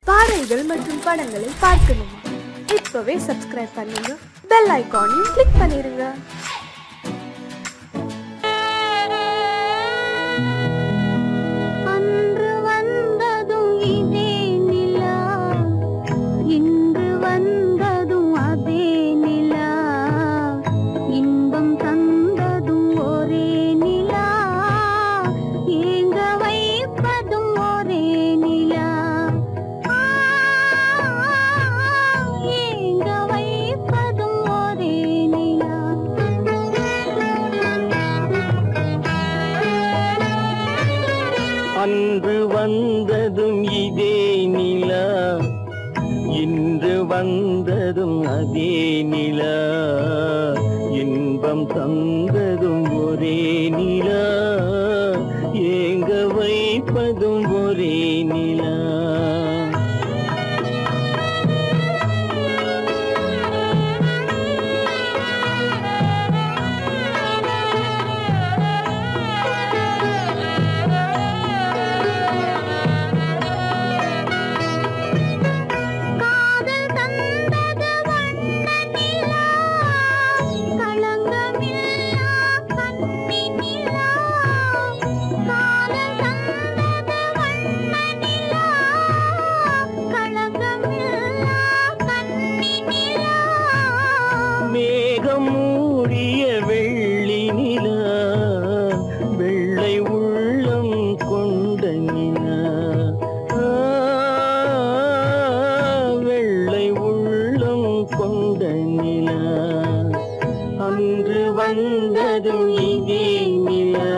பாடல்கள் மற்றும் படங்களை பார்க்கணுமா? இப்பவே சப்ஸ்கிரைப் பண்ணுங்க, பெல் ஐகானையும் கிளிக் பண்ணிருங்க. அன்று வந்ததும் இதே நிலா, இன்று வந்ததும் அதே நிலா, இன்பம் தந்ததும் ஒரே நிலா, ஏங்க வைப்பதும் ஒரே நிலா. மேகம் மூடிய வெள்ளி நிலா, வெள்ளை உள்ளம் கொண்ட நிலா, வெள்ளை உள்ளம் கொண்ட நிலா. அன்று வந்ததும் இதே நிலா,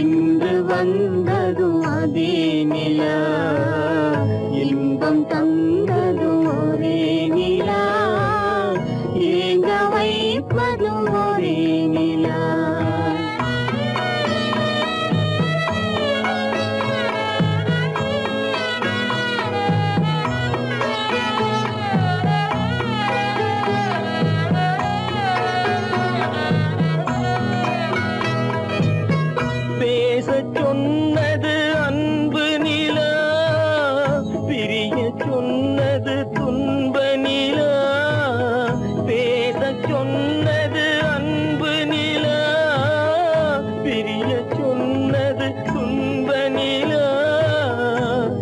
இன்று வந்ததும் அதே நிலா, இன்பம் தந்ததும் ஒரே நிலா, ஏங்க வைப்பதும் ஒரே நிலா. பேசச் சொன்னது அன்பு நிலா, பிரிய சொன்னது துன்ப நிலா. பேசச் சொன்னது அன்பு நிலா, பிரிய சொன்னது துன்ப நிலா.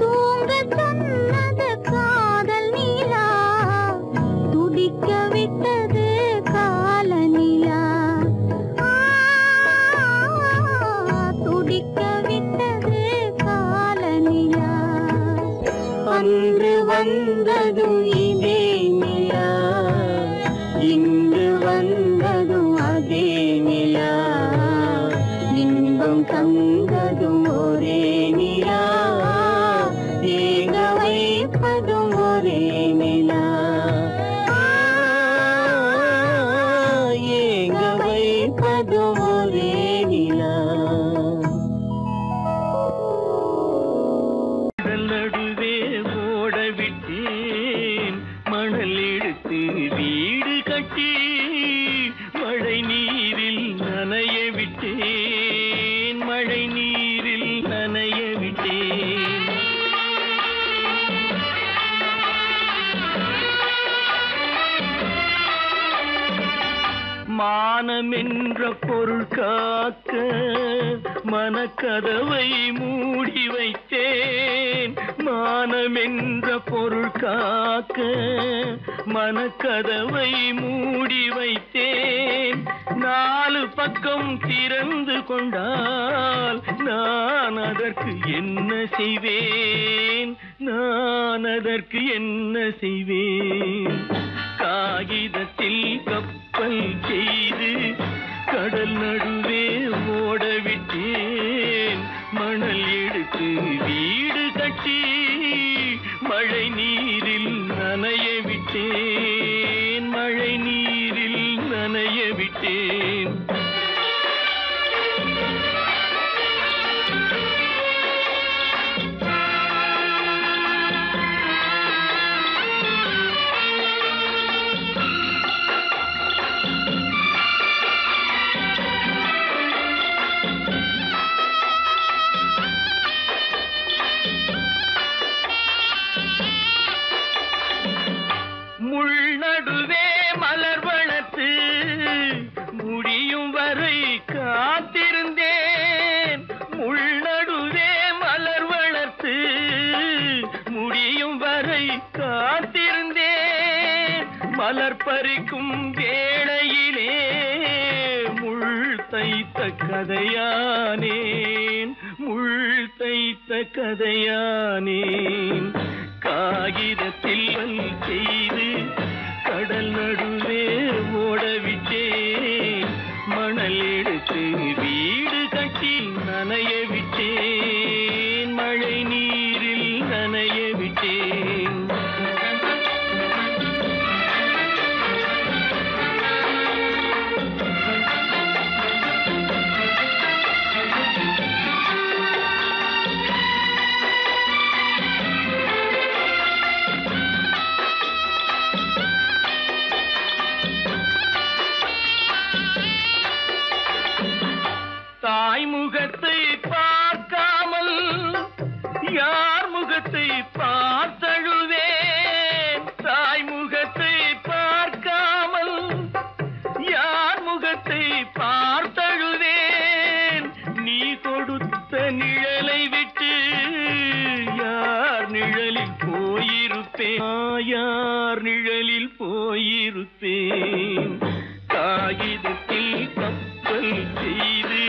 தூங்கச் சொன்னது காதல் நிலா, துடிக்க விட்டது கால நிலா, துடிக்க விட்டது கால நிலா. அன்று வந்ததும் இதே நிலா, இன்று வந்ததும் அதே நிலா, இன்பம் தந்ததும் ஒரே நிலா, ஏங்க வைப்பதும் ஒரே நிலா, ஏங்க வைப்பதும் ஒரே நிலா. நடுவே ஓட விட்டேன் மணல் எடுத்து வீடு கட்டி, மழை நீரில் நனைய விட்டேன், மழை நீரில் நனைய விட்டேன். மானம் என்ற பொருள் காக்க மனக்கதவை மூடி வைத்தேன், மானம் என்ற பொருள் காக்க மனக்கதவை மூடி வைத்தேன். நாலு பக்கம் திறந்து கொண்டால் நான் அதற்கு என்ன செய்வேன், நான் அதற்கு என்ன செய்வேன். காகிதத்தில் கப்பல் செய்து கடல் நடுவே ஓட விட்டேன், மணல் எடுத்து வீடு கட்டி மழை நீரில் நனைய விட்டேன், மழை நீரில் நனைய விட்டேன். மலர் பறிக்கும் வேளையிலே முள் தைத்த கதையானேன், முள் தைத்த கதையானேன். காகிதத்தில் செய்து கடல் நடுவே ஓடவிட்டேன், மணல் எடுத்து வீடு கட்டி நனைய விட்டேன், மழை நீரில் நனைய விட்டேன். தாய் முகத்தை பார்க்காமல் யார் முகத்தை பார்த்தழுவேன், தாய் முகத்தை பார்க்காமல் யார் முகத்தை பார்த்தழுவேன். நீ கொடுத்த நிழலை விட்டு யார் நிழலில் போயிருப்பேன், யார் நிழலில் போயிருப்பேன். காகிதத்தில் கப்பல் செய்து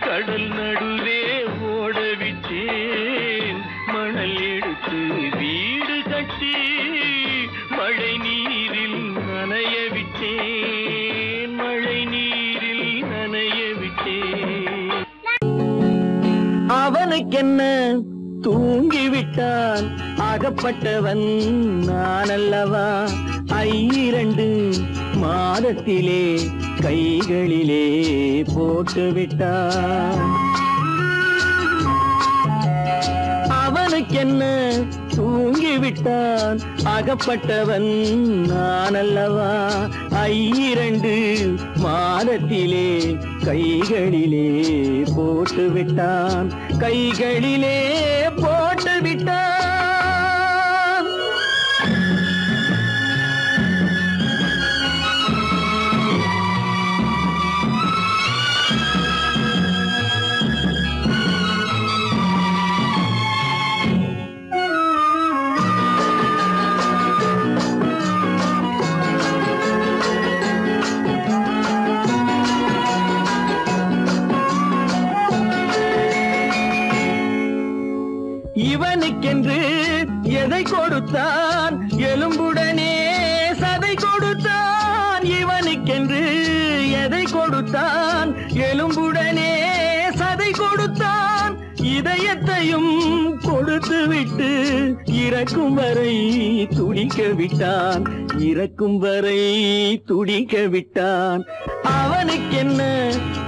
கடல் நடுவே ஓடவிட்டேன், மணல் எடுத்து வீடு கட்டி மழை நீரில் நனைய விட்டேன், மழை நீரில் நனைய விட்டேன். அவனுக்கென்ன தூங்கிவிட்டான், அகப்பட்டவன் நான் அல்லவா. 2 மாதத்திலே கைகளிலே போட்டுவிட்டான். அவனுக்கென்ன தூங்கிவிட்டான், அகப்பட்டவன் நான் அல்லவா. 2 மாதத்திலே கைகளிலே போட்டுவிட்டான், கைகளிலே போட்டுவிட்டான். இவனுக்கென்று எதை கொடுத்தான், எலும்புடனே சதை கொடுத்தான். இவனுக்கென்று எதை கொடுத்தான், எலும்புடனே சதை கொடுத்தான். இதயத்தையும் கொடுத்து விட்டு இறக்கும் வரை துடிக்க விட்டான், இறக்கும் வரை துடிக்க விட்டான். அவனுக்கென்ன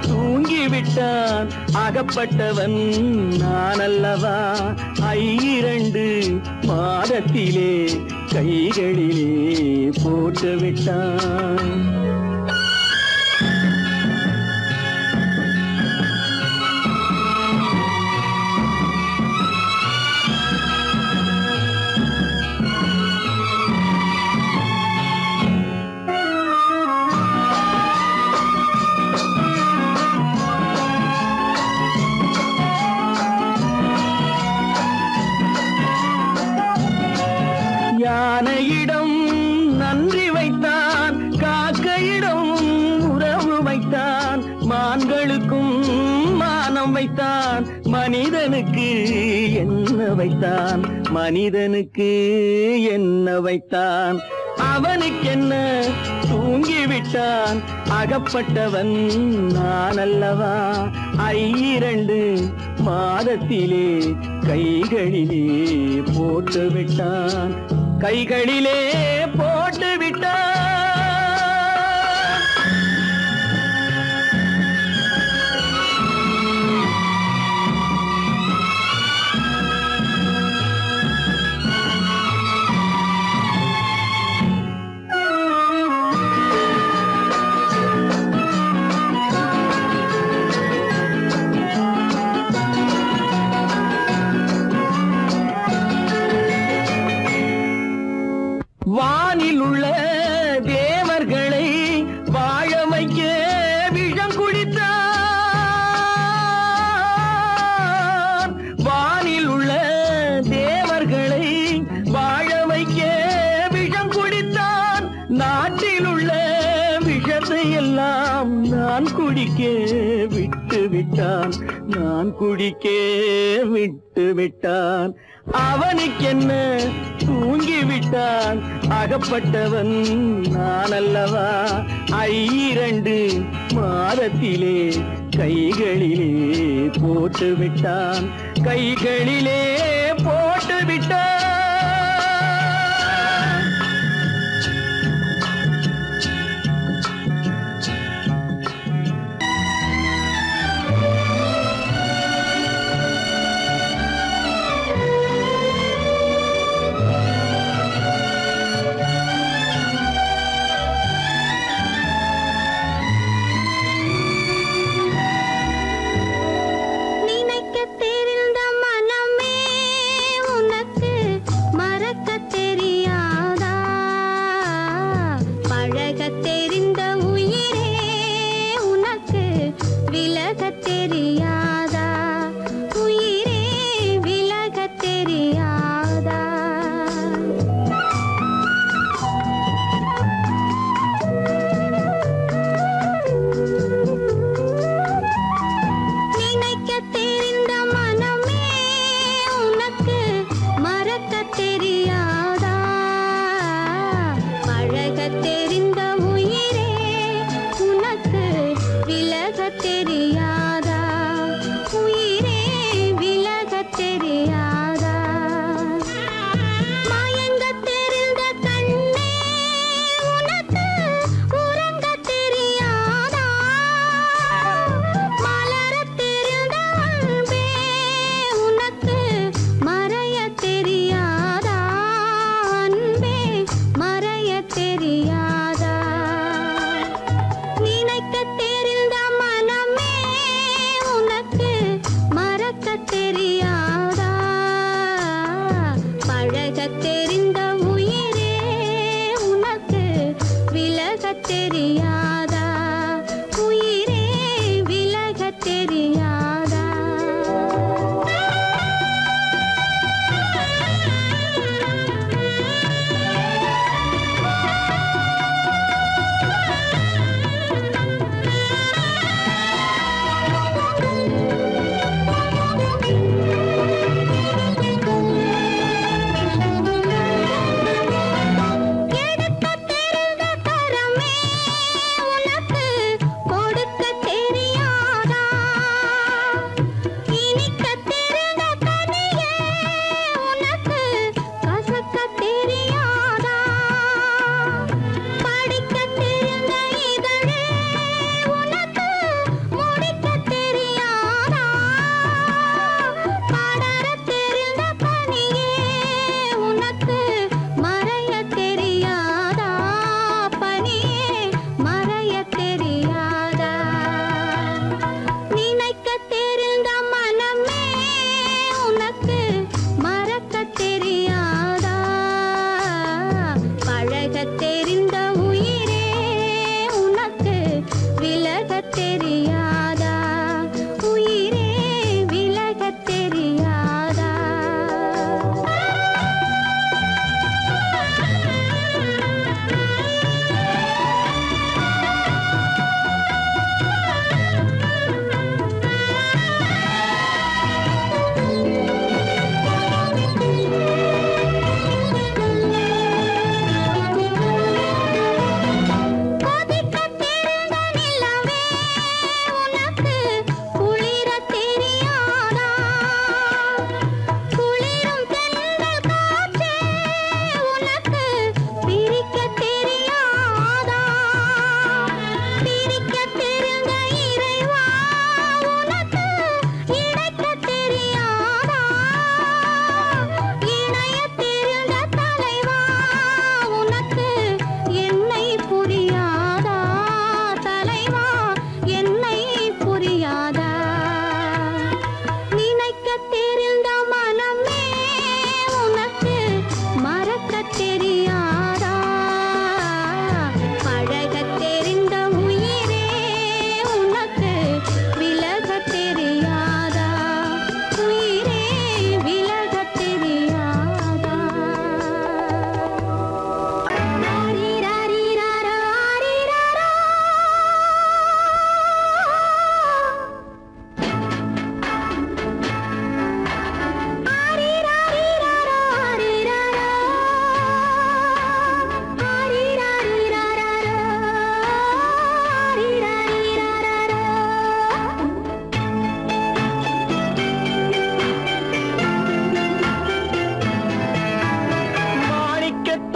தூங்கிவிட்டான், அகப்பட்டவன் நான் அல்லவா. 2 மாதத்திலே கைகளிலே போட்டுவிட்டான். யானையிடம் நன்றி வைத்தான், காக்கையிடம் உறவு வைத்தான். மான்களுக்கும் மானம் வைத்தான், மனிதனுக்கு என்ன வைத்தான், மனிதனுக்கு என்ன வைத்தான். அவனுக்கென்ன தூங்கிவிட்டான், அகப்பட்டவன் நான் அல்லவா. 2 மாதத்திலே கைகளிலே போட்டுவிட்டான், கைகளிலே போட்டுவிட்டான். வானில் உள்ள தேவர்களை வாழ வைக்க விஷம் குடித்தான். வானில் உள்ள தேவர்களை வாழ வைக்க விஷம் குடித்தான். குடிக்க விட்டு விட்டான், நான் குடிக்க விட்டு விட்டான். அவனுக்கென்ன தூங்கி விட்டான், அகப்பட்டவன் நான் அல்லவா. 2 மாதத்திலே கைகளிலே போட்டு விட்டான், கைகளிலே போட்டு விட்டான்.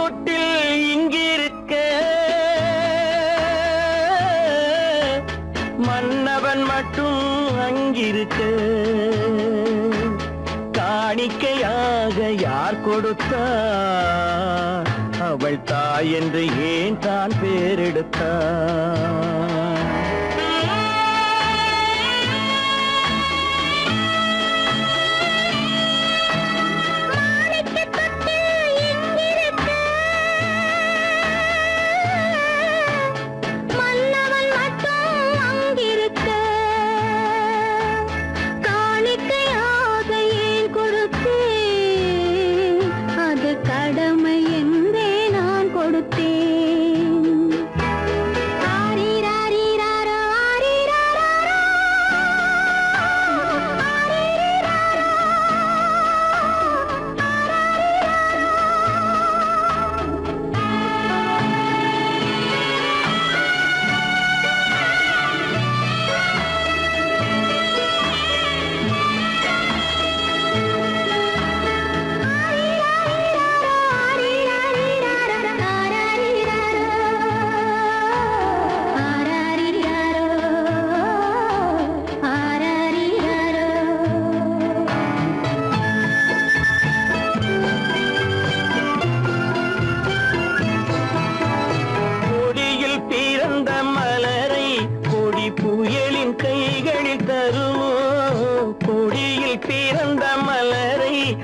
தொட்டில் இங்கிருக்க மன்னவன் மட்டும் அங்கிருக்க காணிக்கையாக யார் கொடுத்தார் அவள் தாய் என்று ஏன் தான் பேரெடுத்தார்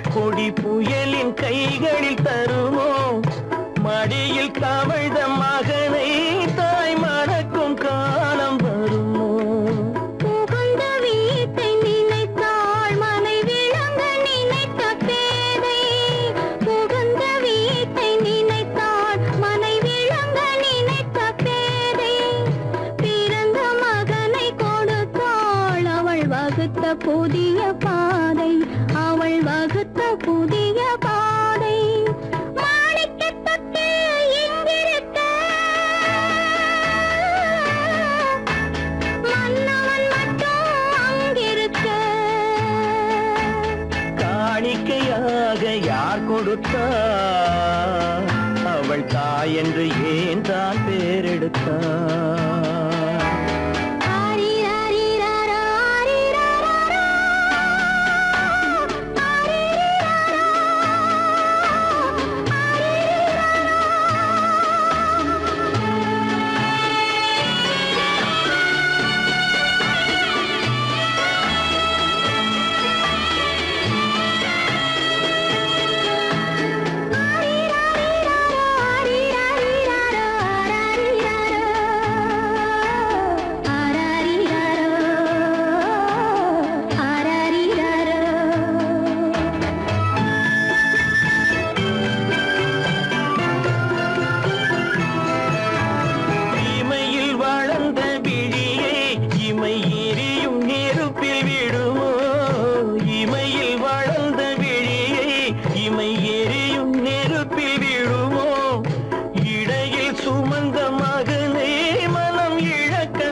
கொடி புயலின் கைகளில் தருவோம் மடியில் தவழ்ந்த மகனை தாய் மணக்கும் காலம் வருமோ புகழ்ந்த வீட்டை நினைத்தாள் மனை விளங்க நினைத்த பேதை புகழ்ந்த வீட்டை நினைத்தாள் மனை விளங்க நினைத்த பேதை பிறந்த மகனை கொடுத்தாள் அவள் வகுத்த புதிய பாதை அவள் வகுத்த புதிய பாதை மாணிக்கத் தொட்டில் இங்கிருக்க மன்னவன் மட்டும் அங்கிருக்க காணிக்கையாக யார் கொடுத்தார் அவள் தாய் என்று ஏன் தான் பேரெடுத்தார்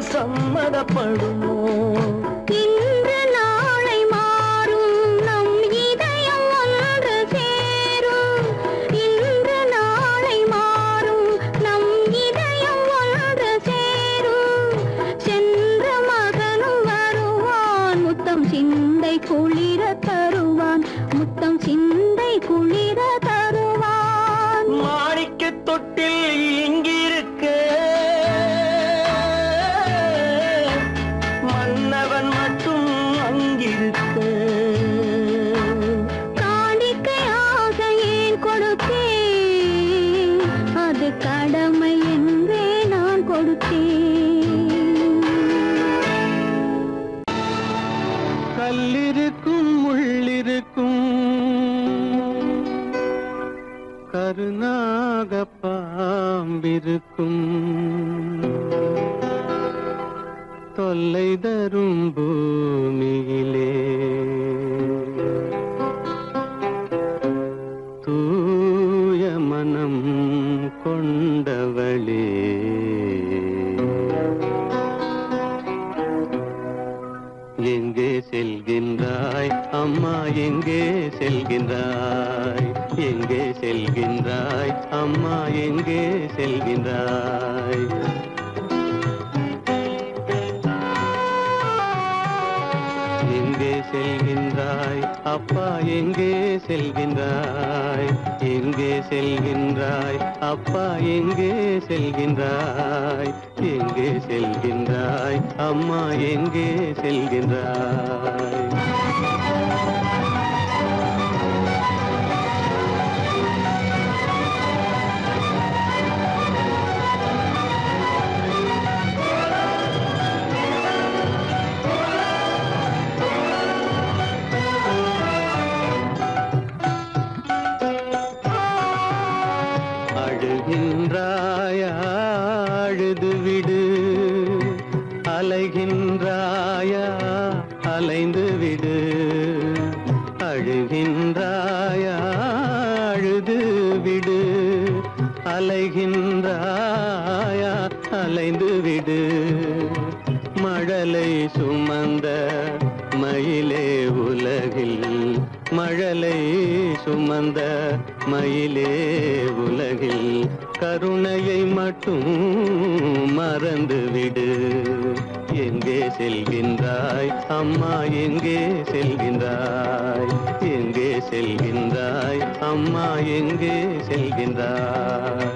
சம்மதப்படுமோ இன்று நாளை மாறும் நம் இதயம் ஒன்று சேரும் இன்று நாளை மாறும் நம் இதயம் ஒன்று சேரும் சென்ற மகனும் வருவான் முத்தம் சிந்தை குளிர தருவான் முத்தம் சிந்தை குளிர தருவான் மாணிக்கத் தொட்டில் இங்கிருக்க மன்னவன் மட்டும் அங்கிருக்க காணிக்கையாக ஏன் கொடுத்தேன் அது கடமை என்றே நான் கொடுத்தேன் கல்லிருக்கும் முள்ளிருக்கும் கருநாக பாம்பிருக்கும் தொல்லை தரும் பூமியிலே தூய மனம் கொண்டவளே எங்கே செல்கின்றாய் அம்மா எங்கே செல்கின்றாய் எங்கே செல்கின்றாய் அம்மா எங்கே செல்கின்றாய் எங்கே செல்கின்றாய் அப்பா எங்கே செல்கின்றாய் எங்கே செல்கின்றாய் அப்பா எங்கே செல்கின்றாய் எங்கே செல்கின்றாய் அம்மா எங்கே செல்கின்றாய் அழுகின்றாயா அழுது விடு அலைகின்றாயா அலைந்து விடு அழுகின்றாயா அழுது விடு அலைகின்றாயா அலைந்து விடு மழலை சுமந்த மயிலே உலகில் மழலை சுமந்த மயிலே உலகில் கருணையை மட்டும் மறந்துவிடு எங்கே செல்கின்றாய் அம்மா எங்கே செல்கின்றாய் எங்கே செல்கின்றாய் அம்மா எங்கே செல்கின்றாய்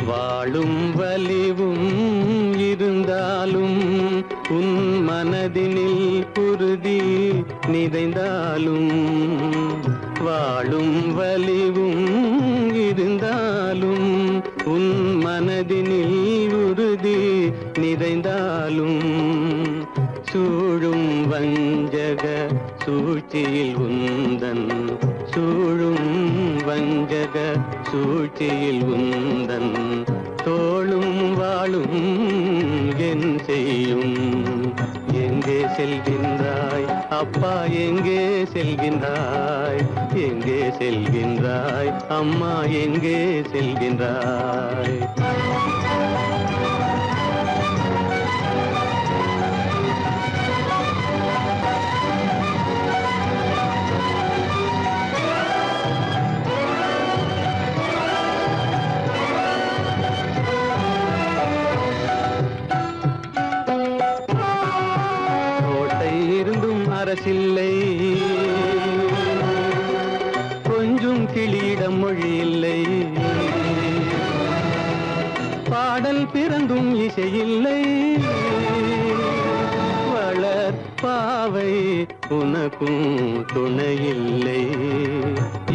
வாழும் வலிவும் இருந்தாலும் உன் மனதினில் குருதி நிறைந்தாலும் வாழும் வலிவும் இருந்தாலும் உன் மனதினில் உறுதி நிறைந்தாலும் சூழும் வஞ்சக சூழ்ச்சியில் உந்தன் சூழும் வஞ்சக சூழ்ச்சியில் உந்தன் தோளும் வாழும் என் செய்யும் எங்கே செல்கின்றாய் அப்பா எங்கே செல்கின்றாய் எங்கே செல்கின்றாய் அம்மா எங்கே செல்கின்றாய் அரசில்லை கொஞ்சம் கிளியிடம் மொழி இல்லை பாடல் பிறந்தும் இசையில்லை வளர் பாவை உனக்கும் துணையில்லை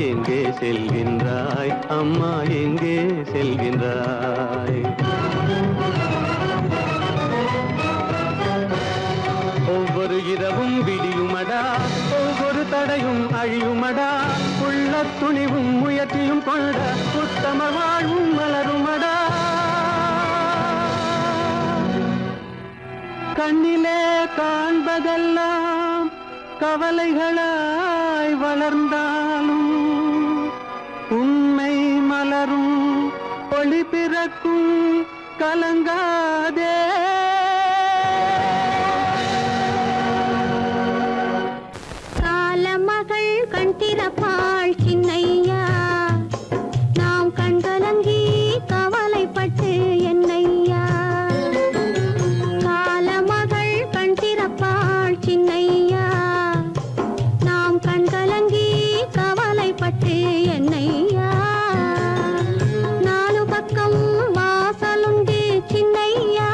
எங்கே செல்கின்றாய் அம்மா எங்கே செல்கின்றாய் ஒவ்வொரு இரவும் விடியுமடா ஒவ்வொரு தடையும் அழியுமடா உள்ள துணிவும் முயற்சியும் கொண்ட உத்தம வாழ்வும் மலருமடா கண்ணிலே காண்பதெல்லாம் கவலைகளாய் வளர்ந்தாலும் உண்மை மலரும் ஒளி பிறக்கும் கலங்காதே கண் திறப்பாள் சின்னையா நாம் கண்கலங்கி கவலைப்பட்டு என்னையா காலமகள் கண் திறப்பாள் சின்னையா நாம் கண்கலங்கி கவலைப்பட்டு என்னையா நாலு பக்கம் வாசலுண்டு சின்னையா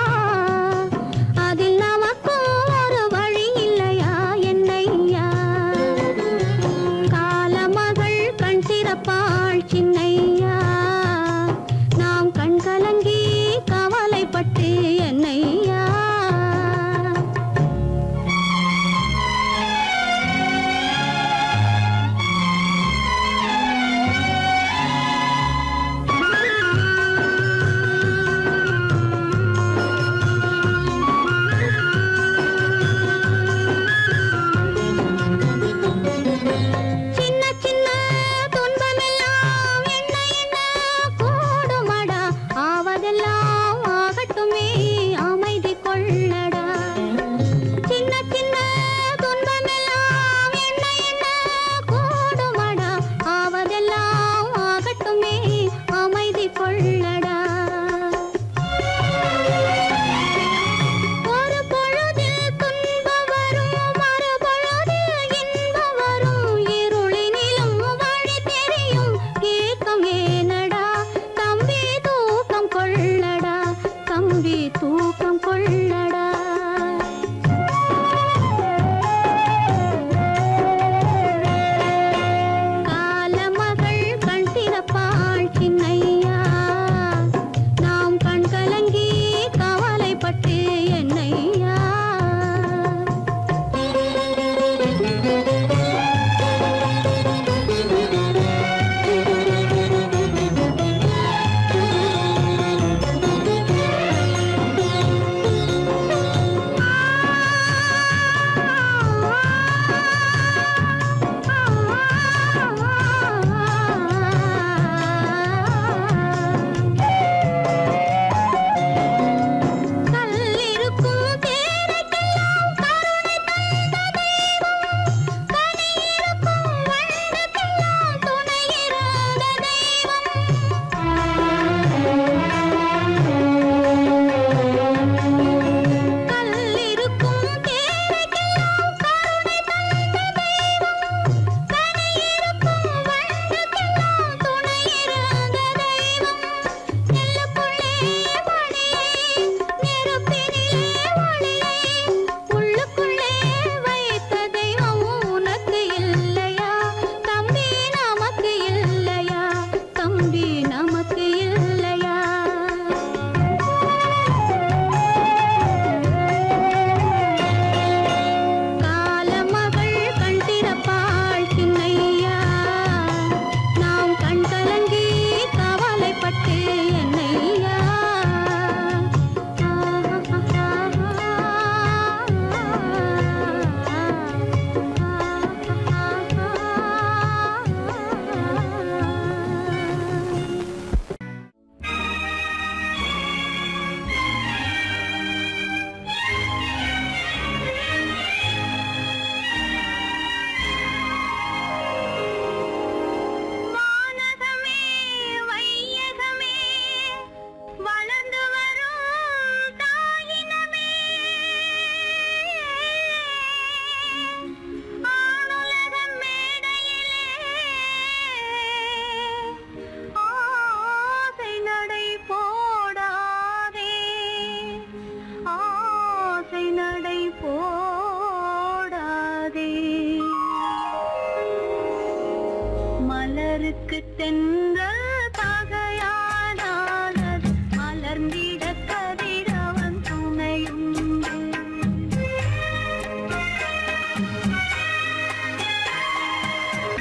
மலருக்கு தென்றல் பகையானானது மலர்ந்திட கதிரவன் துணையுண்டு.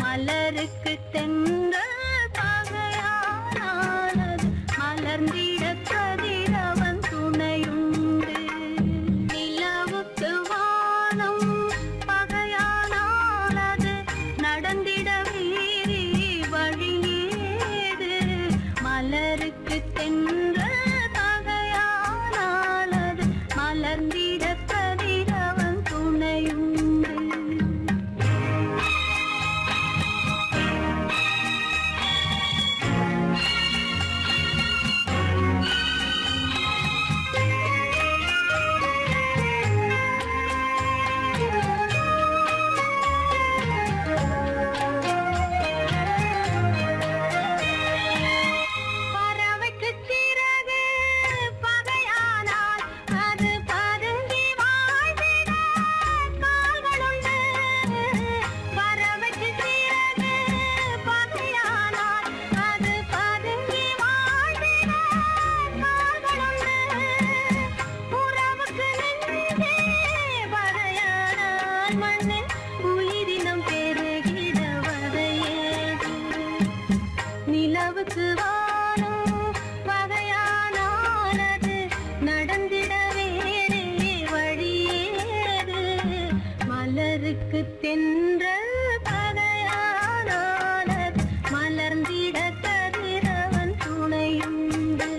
மலருக்கு தென்றல் பகையானானது மலர்ந்திட கதிரவன் துணையுண்டு. நிலவுக்கு வானம் பகையானானது நடந்திட வீரி வழியேது. மலருக்கு தென்றல் பகையானானது மலர்ந்திட கதிரவன் துணையுண்டு. பறவைக்கு சிறகு பகையானால் அது பதுங்கி வாழ்ந்திட கால்களுண்டு. பறவைக்கு சிறகு பகையானால் அது பதுங்கி வாழ்ந்திட கால்களுண்டு. உறவுக்கு நெஞ்சே பகையானால் மண்ணில் உயிரினம் பெருகிட வதையேது. நிலவுக்கு வானம் பகையானானது நடந்திட வேறே வழியேது. மலருக்கு தென்றல் பகையானானது மலர்ந்திட கதிரவன் துணையுண்டு.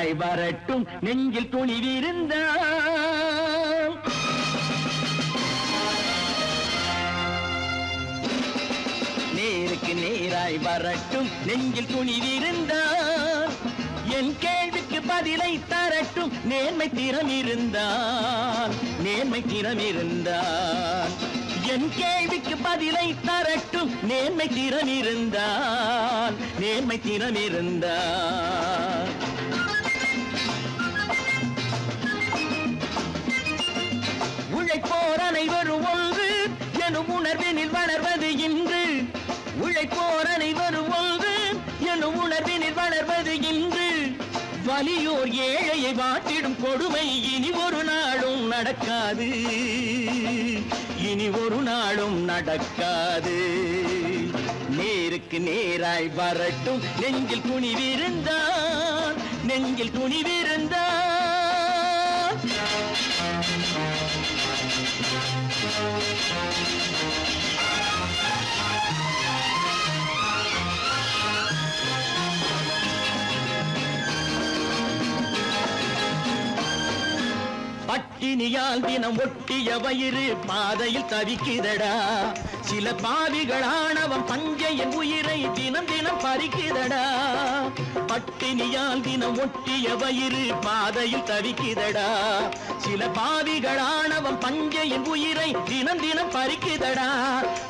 நேராய் வரட்டும் நெஞ்சில் துணிவிருந்தால். நேருக்கு நேராய் வரட்டும் நெஞ்சில் துணிவிருந்தால். என் கேள்விக்கு பதிலை தரட்டும் நேர்மை திறம் இருந்தால். நேர்மை திறம் இருந்தால் என் கேள்விக்கு பதிலை தரட்டும் நேர்மை திறம் இருந்தால். நேர்மை திறம் இருந்தால் உழைப்போர் அனைவரும் ஒன்று எனும் உணர்வினில் வளர்வது இன்று. உழைப்போர் அனைவரும் ஒன்று எனும் உணர்வினில் வளர்வது இன்று. வலியோர் ஏழையை வாட்டிடும் கொடுமை இனி ஒரு நாளும் நடக்காது. இனி ஒரு நாளும் நடக்காது. நேருக்கு நேராய் வரட்டும் நெஞ்சில் துணிவிருந்தால். நெஞ்சில் துணிவிருந்தால். பட்டினியால் தினம் ஒட்டிய வயிறு பாதையில் தவிக்குதடா. சில பாவிகள் ஆணவம் பஞ்சையின் உயிரை தினம் தினம் பறிக்குதடா. பட்டினியால் தினம் ஒட்டிய வயிறு பாதையில் தவிக்குதடா. சில பாவிகள் ஆணவம் பஞ்சையின் உயிரை தினம் தினம் பறிக்குதடா.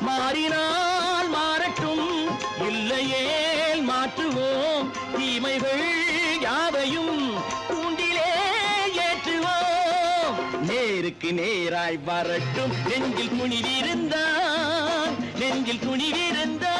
மாறினால் மாறட்டும் இல்லையே மாற்றுவோம். தீமைகள் யாவையும் தூண்டிலே ஏற்றுவோம். நேருக்கு நேராய் வரட்டும் நெஞ்சில் துணிவிருந்தால். நெஞ்சில் துணிவிருந்தால்.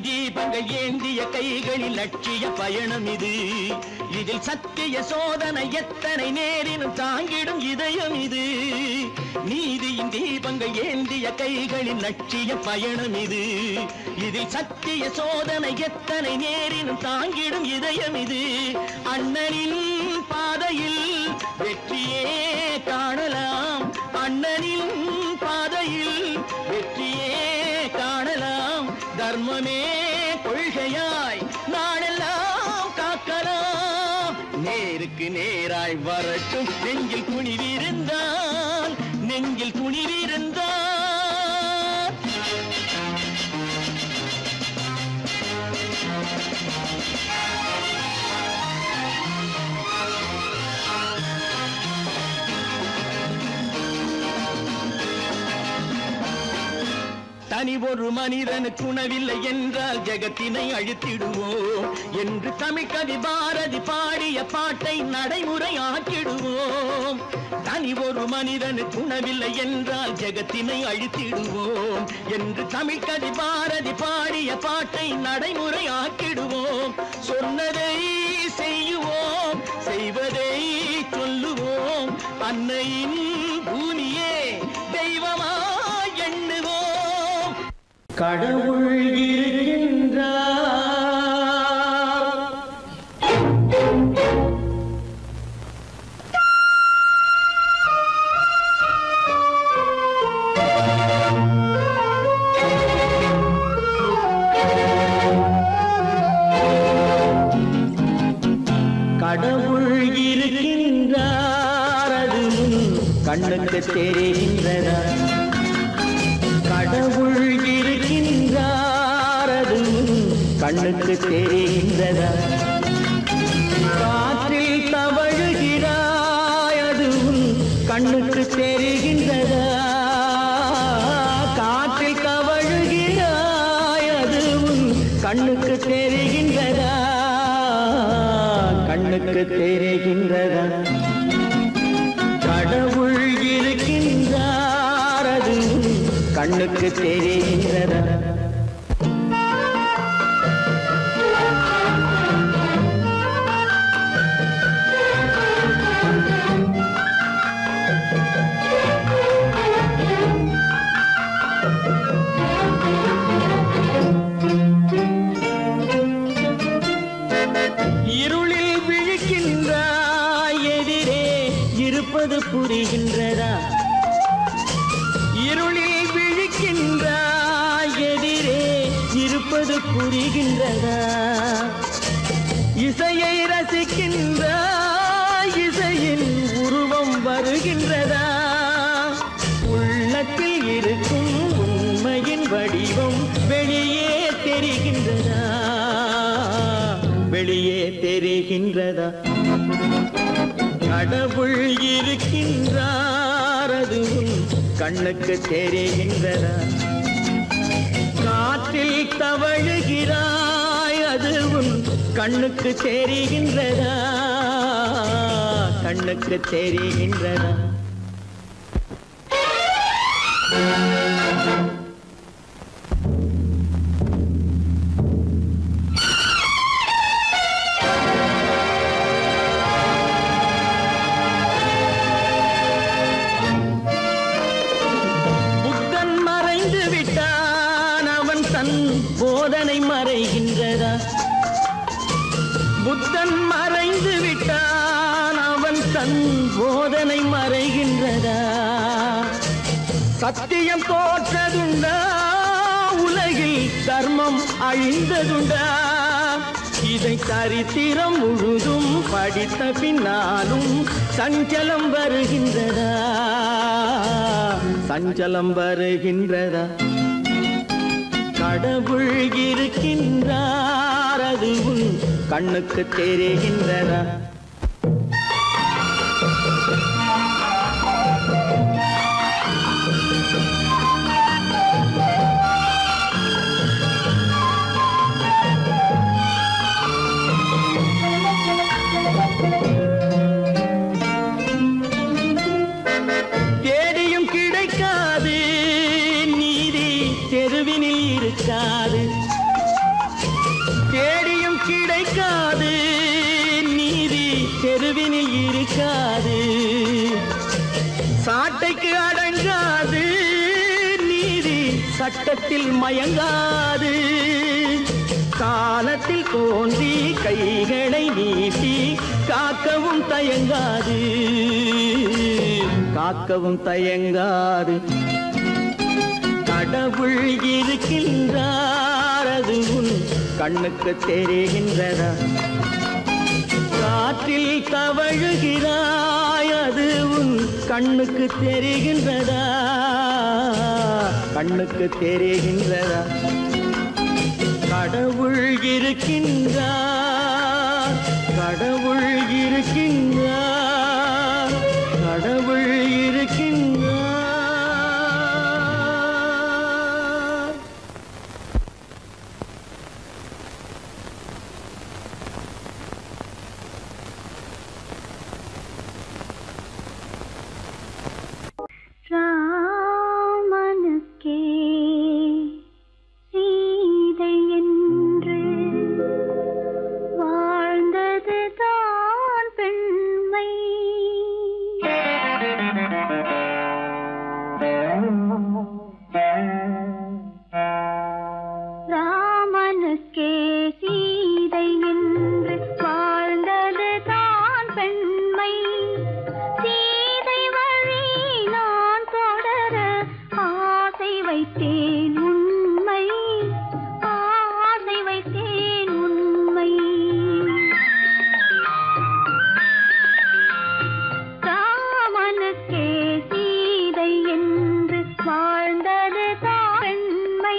தீபங்கள் ஏந்திய கைகளில் லட்சிய பயணம் இது. இதில் சத்திய சோதனை எத்தனை நேரினும் தாங்கிடும் இதயம் இது. நீதியின் தீபங்கள் ஏந்திய கைகளில் லட்சிய பயணம் இது. இதில் சத்திய சோதனை எத்தனை நேரினும் தாங்கிடும் இதயம் இது. அண்ணனின் பாதையில் வெற்றியே காணலாம். அண்ணனின் பாதையில் வெற்றியே காணலாம். தர்மமே கொள்கையாய் நாளெல்லாம் காக்கலாம். நேருக்கு நேராய் வரட்டும் நெஞ்சில் துணிவிருந்தால். நெஞ்சில் துணிவிருந்தால். தனி ஒரு மனிதனுக்கு உணவில்லை என்றால் ஜெகத்தினை அழித்திடுவோம் என்று தமிழ் கவி பாரதி பாடிய பாட்டை நடைமுறை ஆக்கிடுவோம். தனி ஒரு மனிதனுக்கு உணவில்லை என்றால் ஜெகத்தினை அழித்திடுவோம் என்று தமிழ் கவி பாரதி பாடிய பாட்டை நடைமுறை ஆக்கிடுவோம். சொன்னதை செய்யுவோம், செய்வதை சொல்லுவோம். அன்னையின் பூமியே தெய்வமாய் எண்ணுவோம். கடவுள் இருக்கின்றார். கடவுள் இருக்கின்றார். அது கண்ணுக்கு தெரிகின்றதா? கடவுள் இருக்கின்றார். அது கண்ணுக்கு தெரிகின்றதா? காற்றில் தவழுகிறாய். அது கண்ணுக்கு தெரிகின்றதா? காற்றில் தவழுகிறாய். அது கண்ணுக்கு தெரிகின்றதா? கண்ணுக்கு தெரிகின்றதா? கடவுள் இருக்கின்றார். அது கண்ணுக்கு தெரிகின்றதா? புரிகின்றதா? இசையை ரசிக்கின்ற இசையின் உருவம் வருகின்றதா? உள்ளத்தில் இருக்கும் உண்மையின் வடிவம் வெளியே தெரிகின்றதா? வெளியே தெரிகின்றதா? கடவுள் இருக்கின்றார், அது உன் கண்ணுக்கு தெரிகின்றதா? காற்றில் தவழுகிறாய், அது உன் கண்ணுக்கு தெரிகின்றதா? கண்ணுக்கு தெரிகின்றதா? போதனை மறைகின்றதா? புத்தன் மறைந்து விட்டான், அவன் தன் போதனை மறைகின்றதா? சத்தியம் தோற்றதுண்டா? உலகில் தர்மம் அழிந்ததுண்டா? இதை சரித்திரம் முழுதும் படித்த பின்னாலும் சஞ்சலம் வருகின்றதா? சஞ்சலம் வருகின்றதா? கடவுள் இருக்கின்றார், அது உன் கண்ணுக்கு தெரிகின்றதா? தேடியும் கிடைக்காது நீதி தெருவினில் இருக்காது. தேடியும் கிடைக்காது நீதி தெருவினில் இருக்காது. சாட்டைக்கு அடங்காது நீதி சட்டத்தில் மயங்காது. காலத்தில் தோன்றி கைகளை நீட்டி காக்கவும் தயங்காது. காக்கவும் தயங்காது. கடவுள் இருக்கின்றார், அது உன் கண்ணுக்கு தெரிகின்றதா? காற்றில் தவழுகிறாய், அது உன் கண்ணுக்கு தெரிகின்றதா? கண்ணுக்கு தெரிகின்றதா? கடவுள் இருக்கின்றார், கடவுள் இருக்கின்றார், கடவுள் இருக்கின்றார். ராமனுக்கே சீதை என்று வாழ்ந்தது தான் பெண்மை. ராமனுக்கே சீதை என்று வாழ்ந்தது தான் பெண்மை. சீதை வழி நான் தொடர ஆசை வைத்தேன் உண்மை. ஆசை வைத்தேன் உண்மை. ராமனுக்கே சீதை என்று வாழ்ந்தது தான் பெண்மை.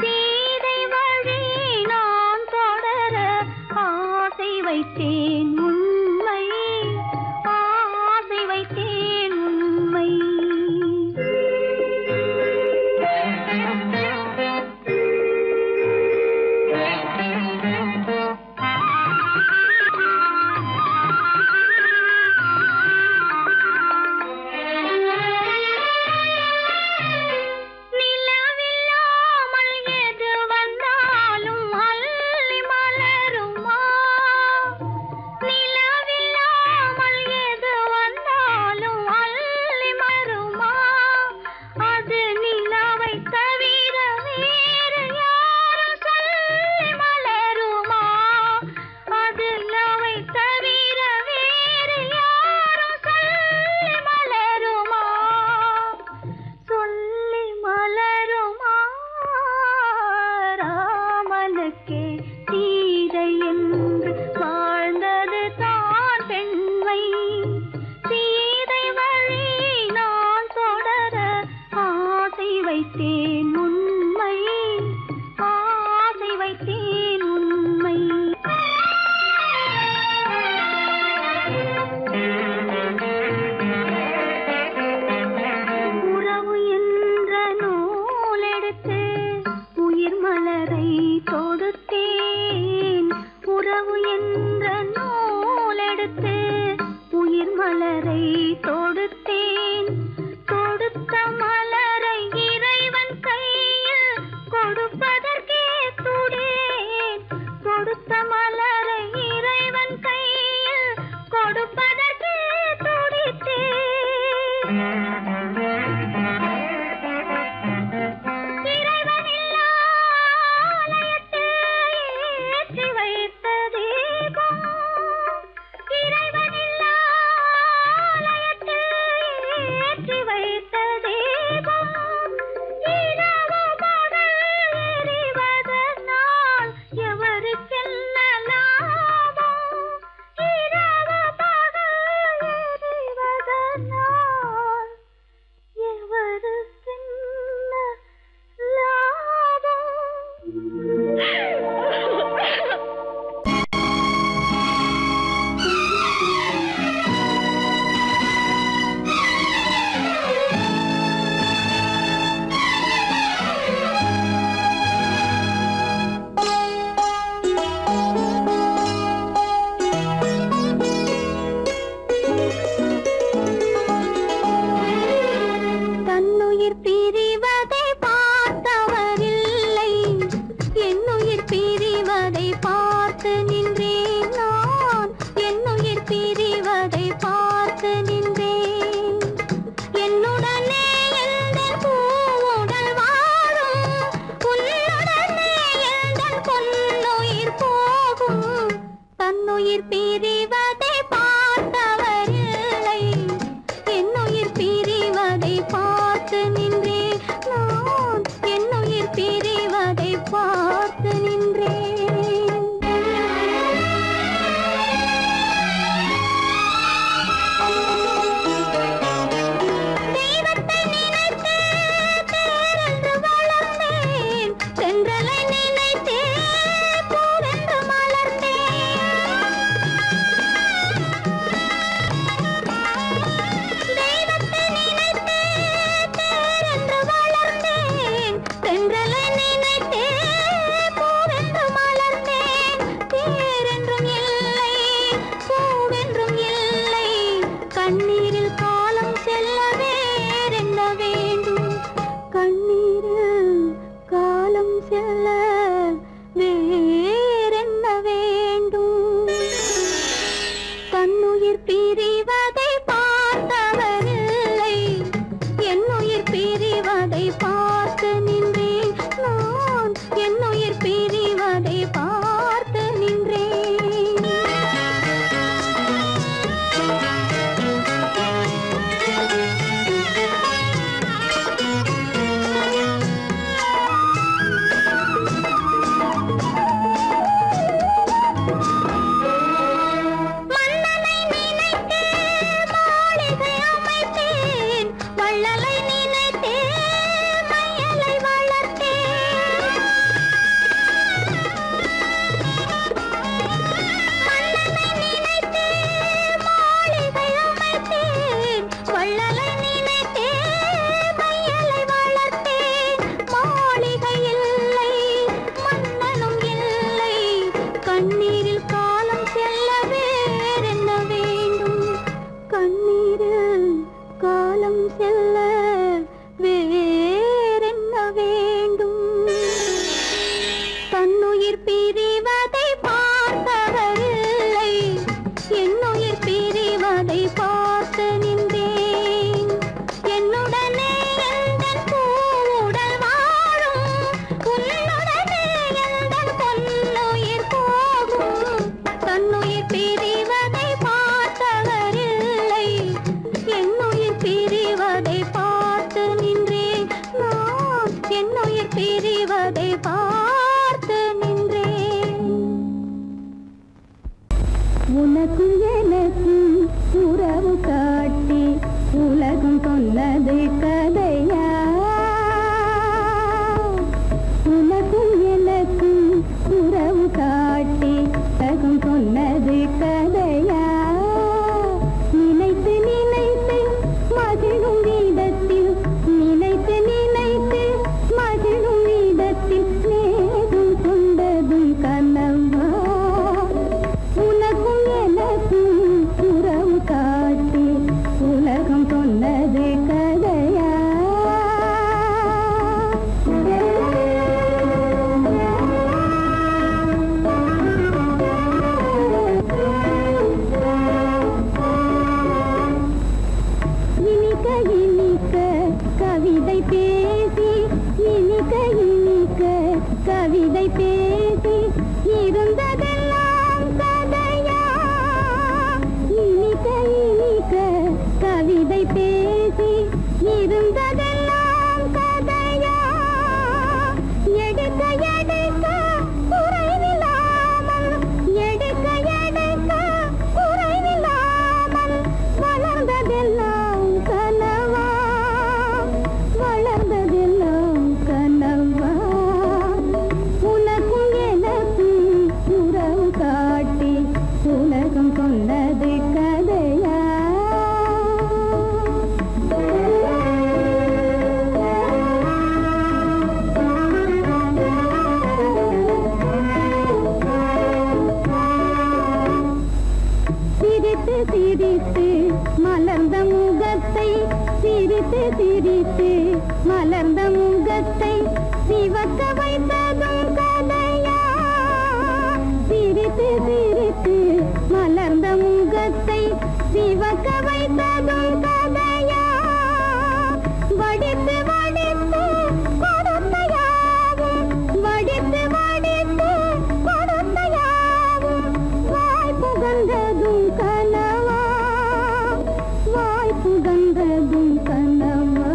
சீதை வழி நான் தொடர ஆசை வைத்தேன் உண்மை. ஆசை வைத்தேன் உண்மை. பேசி இனிக்க இனிக்க கவிதை பேசி இருந்ததெல்லாம் கதையா இனிக்க இனிக்க கவிதை பேசி இருந்ததெல்லாம் கதையா எடுக்க எடுக்க குறைவில்லாமல் எடுக்க எடுக்க குறைவில்லாமல் வளர்ந்ததெல்லாம் கனவா வளர்ந்ததெல்லாம் கனவா உனக்கும் எனக்கும் உறவு காட்டி உலகம் சொன்னது கதையா சிரித்து சிரித்து மலர்ந்த முகத்தை சிரித்து சிரித்து மலர்ந்த முகத்தை சிவக்க வைத்ததும் கதையா சிரித்து சிரித்து மலர்ந்த முகத்தை சிவக்க வைத்ததும் கதையா வடித்து வடித்து கொடுத்தையாவும் வடித்து வடித்து கொடுத்தையாவும் வாய் புகழ்ந்ததும் கனவா வாய் புகழ்ந்ததும் கனவா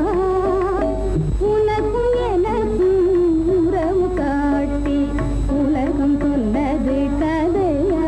உனக்கும் எனக்கும் உறவு காட்டி உலகம் சொன்னது கதையா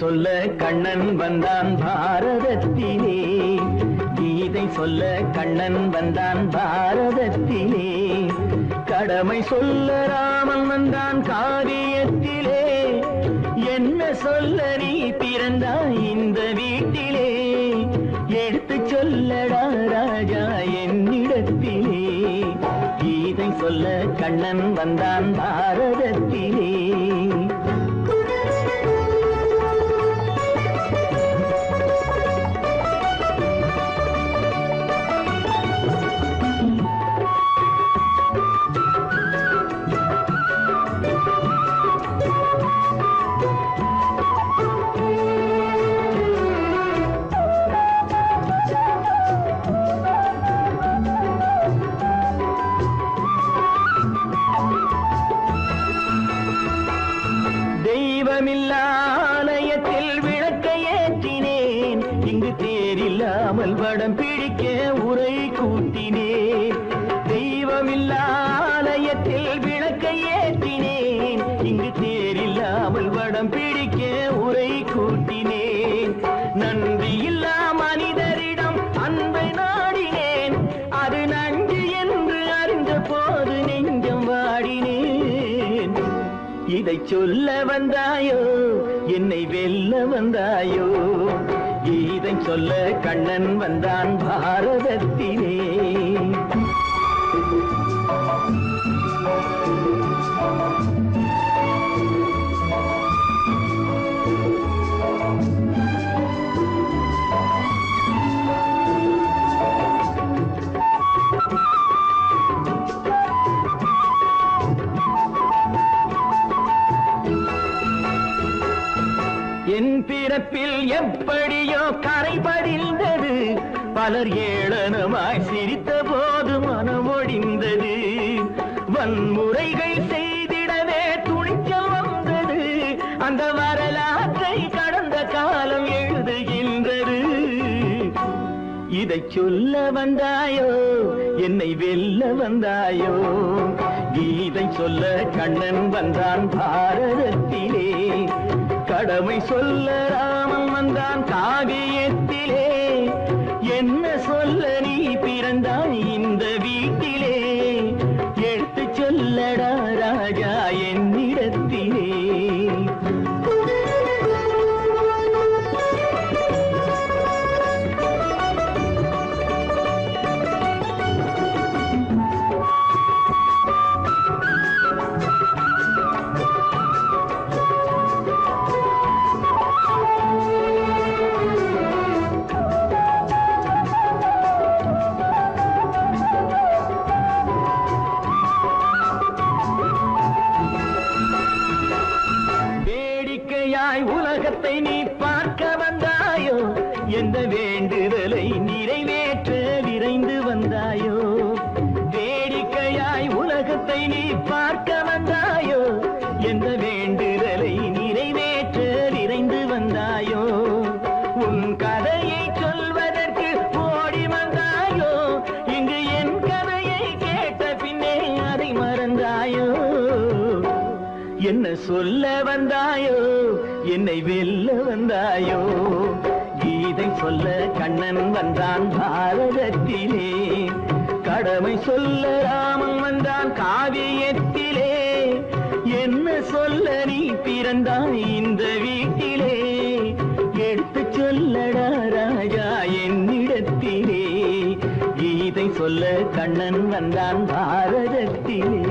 சொல்ல கண்ணன் வந்தான் பாரதத்திலே. கீதை சொல்ல கண்ணன் வந்தான் பாரதத்திலே. கடமை சொல்ல ராமன் வந்தான் காவியத்திலே. என்ன சொல்ல நீ பிறந்தாய் இந்த வீட்டிலே? எடுத்து சொல்லடா ராஜா என்னிடத்திலே. கீதை சொல்ல கண்ணன் வந்தான் பாரதத்திலே. ஆலயத்தில் விளக்கை ஏற்றினேன். இங்கு தேரில்லாமல் வடம் பிடிக்க உரை கூட்டினேன். தெய்வமில்லா ஆலயத்தில் விளக்கை ஏற்றினேன். இங்கு தேரில்லாமல் வடம் பிடிக்க உரை கூட்டினேன். நன்றி இல்லா மனிதரிடம் அன்பை நாடினேன். அது நன்றி என்று அறிந்த போது நெஞ்சம் வாடினேன். இதை சொல்ல வந்தாயோ என்னை வெல்ல வந்தாயோ? இதை சொல்ல கண்ணன் வந்தான் பாரதத்திலே. என் பிறப்பில் எப்படியோ கரை படிந்தது. பலர் ஏளனமாய் சிரித்த போது மனமொடிந்தது. வன்முறைகள் செய்திடவே துணிச்சல் வந்தது. அந்த வரலாற்றை கடந்த காலம் எழுதுகின்றது. இதை சொல்ல வந்தாயோ என்னை வெல்ல வந்தாயோ? கீதை சொல்ல கண்ணன் வந்தான் பாரதத்திலே. கடமை சொல்ல ராமன் வந்தான் காவியத்திலே. என்ன சொல்ல நீ பிறந்தாய் இந்த வீட்டிலே? எடுத்து சொல்லடா ராஜா என்னிடத்திலே. உலகத்தை நீ பார்க்க வந்தாயோ? எந்த வேண்டுதலை நிறைவேற்ற விரைந்து வந்தாயோ? வேடிக்கையாய் உலகத்தை நீ பார்க்க வந்தாயோ? எந்த வேண்டுதலை நிறைவேற்ற விரைந்து வந்தாயோ? உன் கதையை சொல்வதற்கு ஓடி வந்தாயோ? இங்கு என் கதையை கேட்ட பின்னே அதை மறந்தாயோ? என்ன சொல்ல வந்தாயோ என்னை வெல்ல வந்தாயோ? கீதை சொல்ல கண்ணன் வந்தான் பாரதத்திலே. கடமை சொல்ல ராமன் வந்தான் காவியத்திலே. என்ன சொல்ல நீ பிறந்தாய் இந்த வீட்டிலே? எடுத்து சொல்லடா ராஜா என்னிடத்திலே. கீதை சொல்ல கண்ணன் வந்தான் பாரதத்திலே.